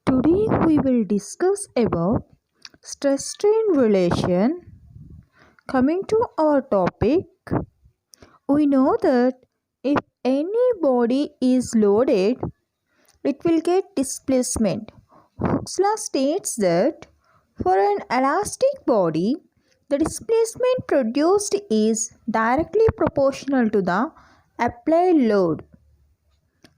Today we will discuss about stress strain relation. Coming to our topic, we know that if any body is loaded, it will get displacement. Hooke's law states that for an elastic body, the displacement produced is directly proportional to the applied load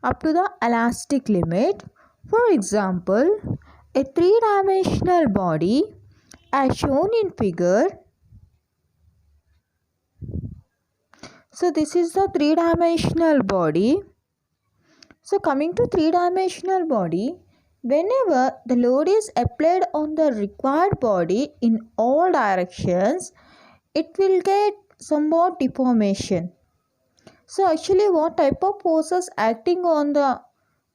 up to the elastic limit. For example, a three-dimensional body as shown in figure. So this is the three-dimensional body. So coming to three-dimensional body, whenever the load is applied on the required body in all directions, it will get somewhat deformation. So actually what type of forces acting on the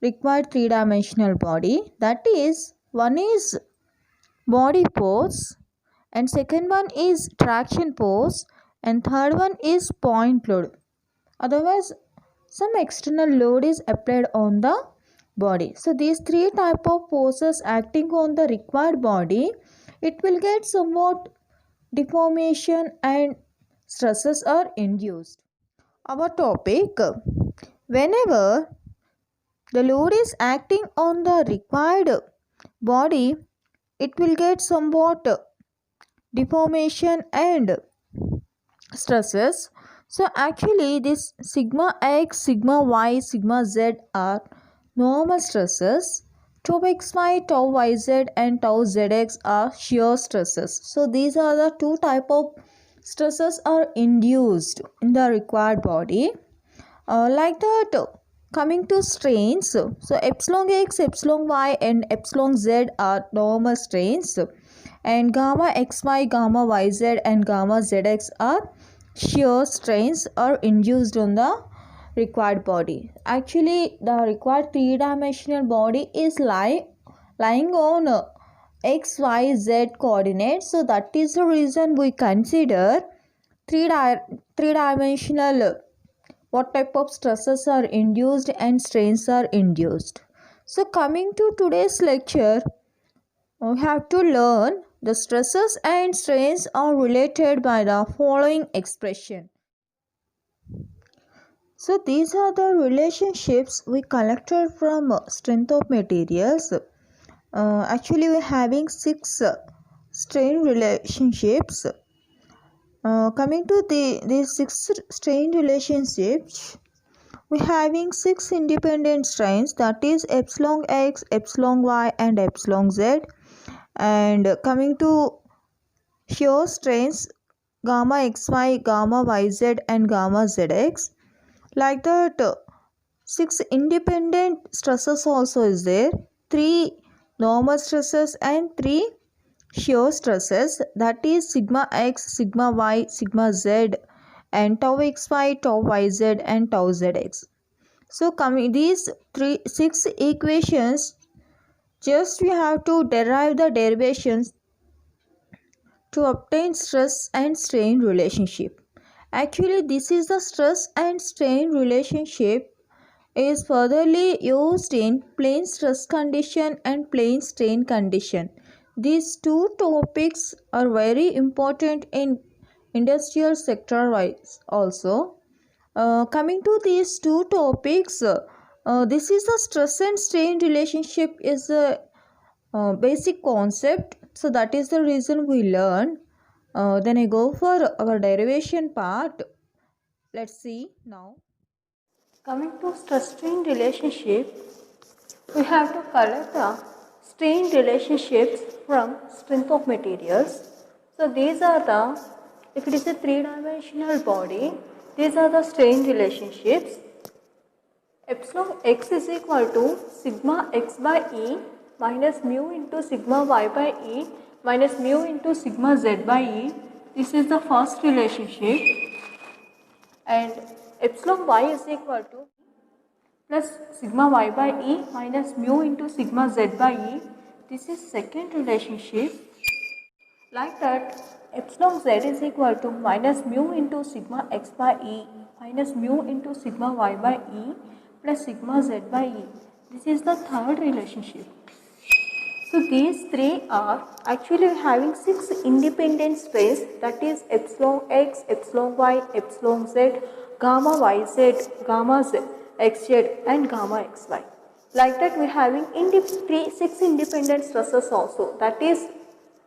required three-dimensional body? That is, one is body force and second one is traction force and third one is point load. Otherwise some external load is applied on the body. So these three type of forces acting on the required body, it will get somewhat deformation and stresses are induced. Our topic, whenever the load is acting on the required body, it will get somewhat deformation and stresses. So actually this sigma x, sigma y, sigma z are normal stresses. Tau xy, tau yz and tau zx are shear stresses. So these are the two type of stresses are induced in the required body. Like that, coming to strains, so epsilon x, epsilon y and epsilon z are normal strains and gamma xy, gamma yz and gamma zx are shear strains are induced on the required body. Actually the required three-dimensional body is lying on x, y, z coordinates. So that is the reason we consider three-dimensional what type of stresses are induced and strains are induced. So coming to today's lecture, we have to learn the stresses and strains are related by the following expression. So these are the relationships we collected from strength of materials. Actually we are having 6 strain relationships. Coming to these 6 strain relationships, we are having 6 independent strains, that is epsilon x, epsilon y and epsilon z. And coming to shear strains, gamma xy, gamma yz and gamma zx. Like that, 6 independent stresses also is there, 3 normal stresses and 3 shear stresses, that is sigma x, sigma y, sigma z and tau xy, tau yz and tau zx. So coming these 6 equations, just we have to derive the derivations to obtain stress and strain relationship. Actually this is the stress and strain relationship is furtherly used in plane stress condition and plane strain condition. These two topics are very important in industrial sector wise also. Coming to these two topics, this is the stress and strain relationship is a basic concept. So that is the reason we learn. Then I go for our derivation part. Let's see now. Coming to stress-strain relationship, we have to collect the strain relationships from strength of materials. So these are the, if it is a three-dimensional body, these are the strain relationships. Epsilon x is equal to sigma x by E minus mu into sigma y by E minus mu into sigma z by E. This is the first relationship. And epsilon y is equal to plus sigma y by E minus mu into sigma z by E. This is second relationship. Like that, epsilon z is equal to minus mu into sigma x by E minus mu into sigma y by E plus sigma z by E. This is the third relationship. So these three are actually having 6 independent strains, that is epsilon x, epsilon y, epsilon z, gamma yz, gamma z, xz and gamma xy. Like that we are having 6 independent stressors also, that is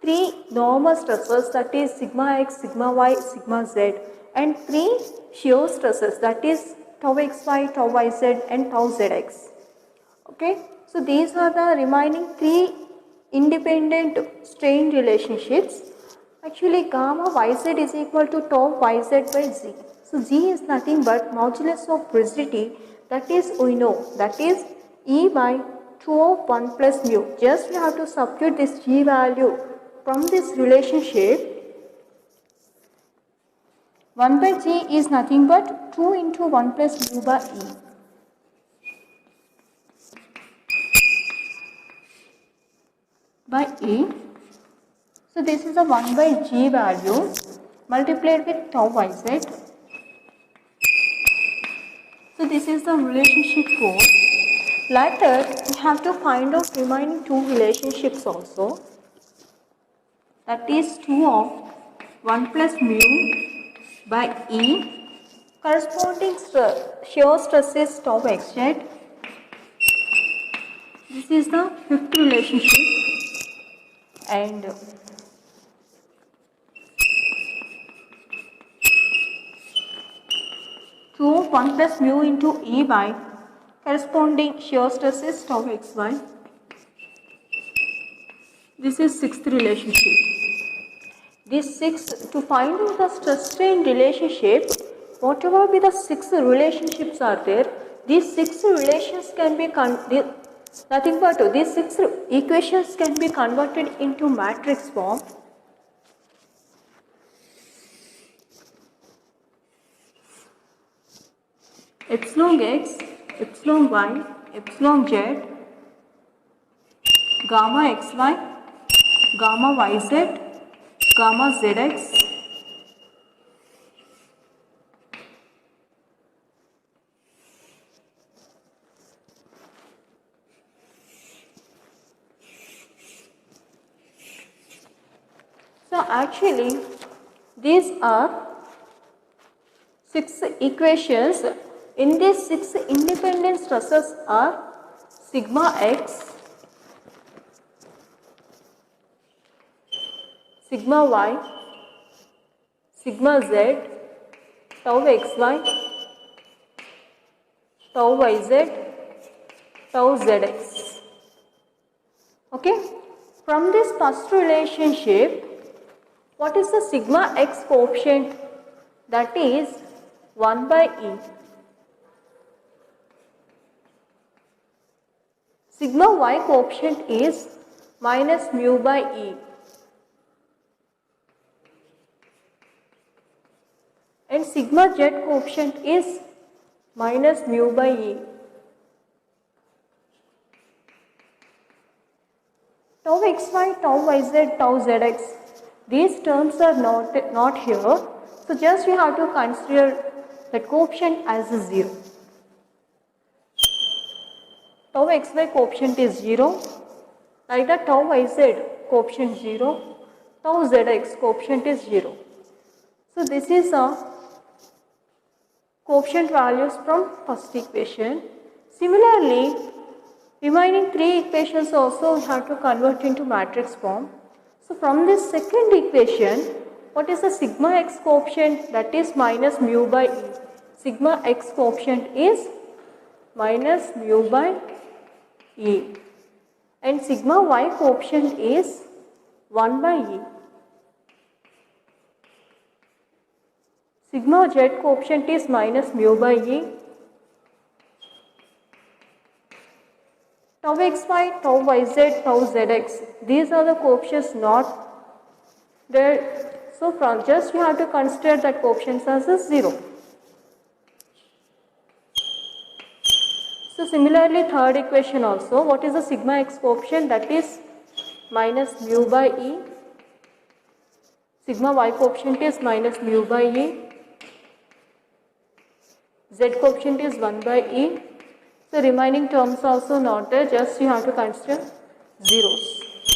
3 normal stressors, that is sigma x, sigma y, sigma z, and 3 shear stresses, that is tau xy, tau yz and tau zx. Okay, so these are the remaining 3 independent strain relationships. Actually, gamma yz is equal to tau yz by z. So z is nothing but modulus of rigidity, that is we know, that is E by 2 of 1 plus mu. Just we have to substitute this g value from this relationship. 1 by g is nothing but 2 into 1 plus mu by E. By E. So this is a 1 by g value multiplied with tau yz. So this is the relationship 4. Later we have to find out remaining 2 relationships also. That is 2 of 1 plus mu by E. Corresponding shear stress is tau xz. This is the 5th relationship. And 2 of 1 plus mu into E by corresponding shear stress is tau xy. This is 6th relationship. This 6, to find out the stress strain relationship, whatever be the 6 relationships are there, these 6 relations can be nothing but these 6 equations can be converted into matrix form. Epsilon x, epsilon y, epsilon z, gamma xy, gamma yz, gamma zx, so actually these are 6 equations. In these 6 independent stresses are sigma x, sigma y, sigma z, tau xy, tau yz, tau zx. Okay, from this first relationship, what is the sigma x coefficient? That is 1 by E. Sigma y coefficient is minus mu by E. And sigma z coefficient is minus mu by E. Tau xy, tau yz, tau zx, these terms are not here. So just we have to consider the coefficient as a 0. Tau xy coefficient is 0, like that tau yz coefficient 0, tau zx coefficient is 0. So this is a coefficient values from first equation. Similarly, remaining 3 equations also we have to convert into matrix form. So from this second equation, what is the sigma x coefficient? That is minus mu by E. Sigma x coefficient is minus mu by E. And sigma y coefficient is 1 by E. Sigma z coefficient is minus mu by E. Tau xy, tau yz, tau zx, these are the coefficients not there. So from just we have to consider that coefficients as a 0. So similarly third equation also, what is the sigma x coefficient? That is minus mu by E. Sigma y coefficient is minus mu by E. Z coefficient is 1 by E. So remaining terms also not there, just you have to consider zeros.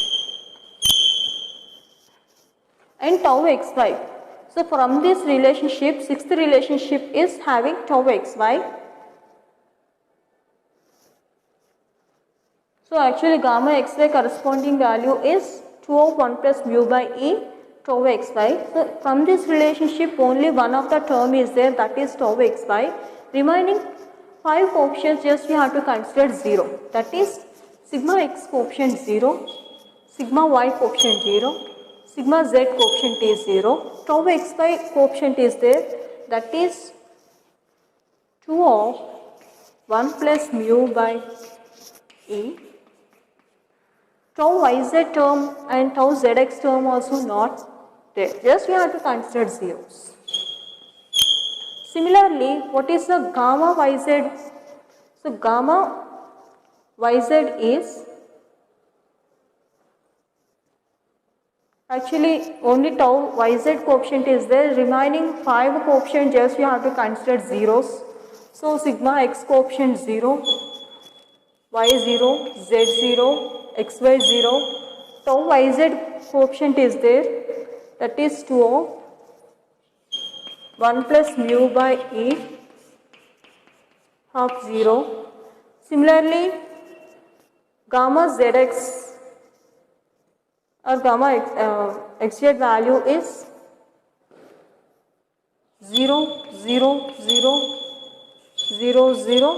and tau xy. So from this relationship, sixth relationship is having tau xy. So actually gamma xy corresponding value is 2 of 1 plus mu by E tau xy. So from this relationship only one of the term is there, that is tau xy. Remaining 5 coefficients just we have to consider 0, that is sigma x coefficient 0, sigma y coefficient 0, sigma z coefficient is 0, tau xy coefficient is there, that is 2 of 1 plus mu by E. Tau yz term and tau zx term also not there, just we have to consider zeros. Similarly, what is the gamma yz? So gamma yz is actually only tau yz coefficient is there, remaining 5 coefficient just we have to consider zeros. So sigma x coefficient 0, y 0, z 0, xy 0, tau yz coefficient is there, that is 2 of 1 plus mu by E half 0. Similarly, gamma zx or gamma xz value is 0, 0, 0, 0, 0,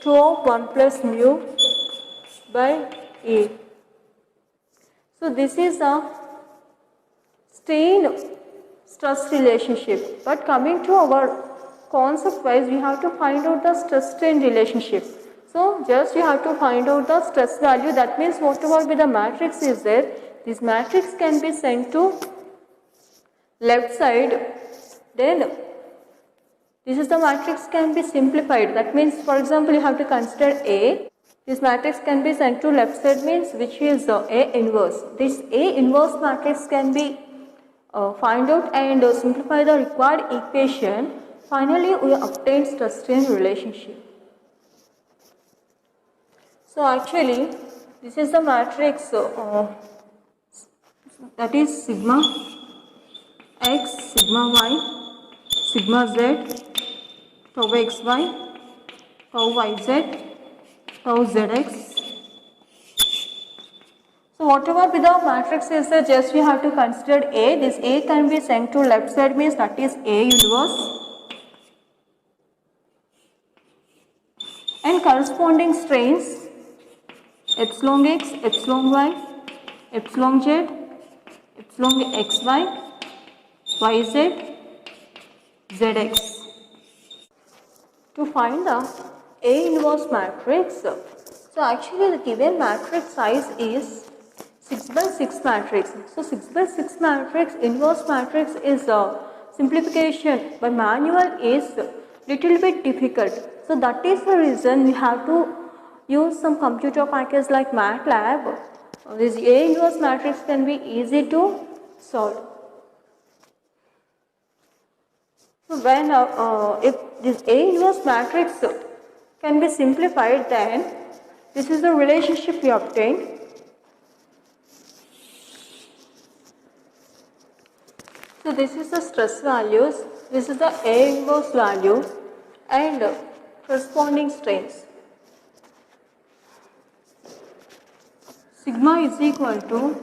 2 of 1 plus mu by E. So this is a strain stress relationship, but coming to our concept wise, we have to find out the stress strain relationship. So just you have to find out the stress value, that means whatever be the matrix is there, this matrix can be sent to left side, then this is the matrix can be simplified, that means for example you have to consider A, this matrix can be sent to left side means which is A inverse. This A inverse matrix can be find out and simplify the required equation. Finally, we obtain stress strain relationship. So actually, this is the matrix that is sigma x, sigma y, sigma z, tau xy, tau yz, tau zx. So whatever be the matrix is there, just we have to consider A. This A can be sent to left side means that is A inverse. And corresponding strains epsilon x, epsilon y, epsilon z, epsilon xy, yz, zx. To find the A inverse matrix, so actually the given matrix size is 6 by 6 matrix. So 6 by 6 matrix, inverse matrix is simplification by manual is little bit difficult. So that is the reason we have to use some computer package like MATLAB. This A inverse matrix can be easy to solve. So when if this A inverse matrix can be simplified, then this is the relationship we obtained. So this is the stress values, this is the A inverse value and corresponding strains. Sigma is equal to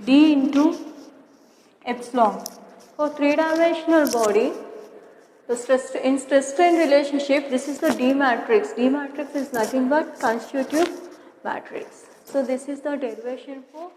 D into epsilon. For three-dimensional body, the in stress strain relationship, this is the D matrix. D matrix is nothing but constitutive matrix. So this is the derivation for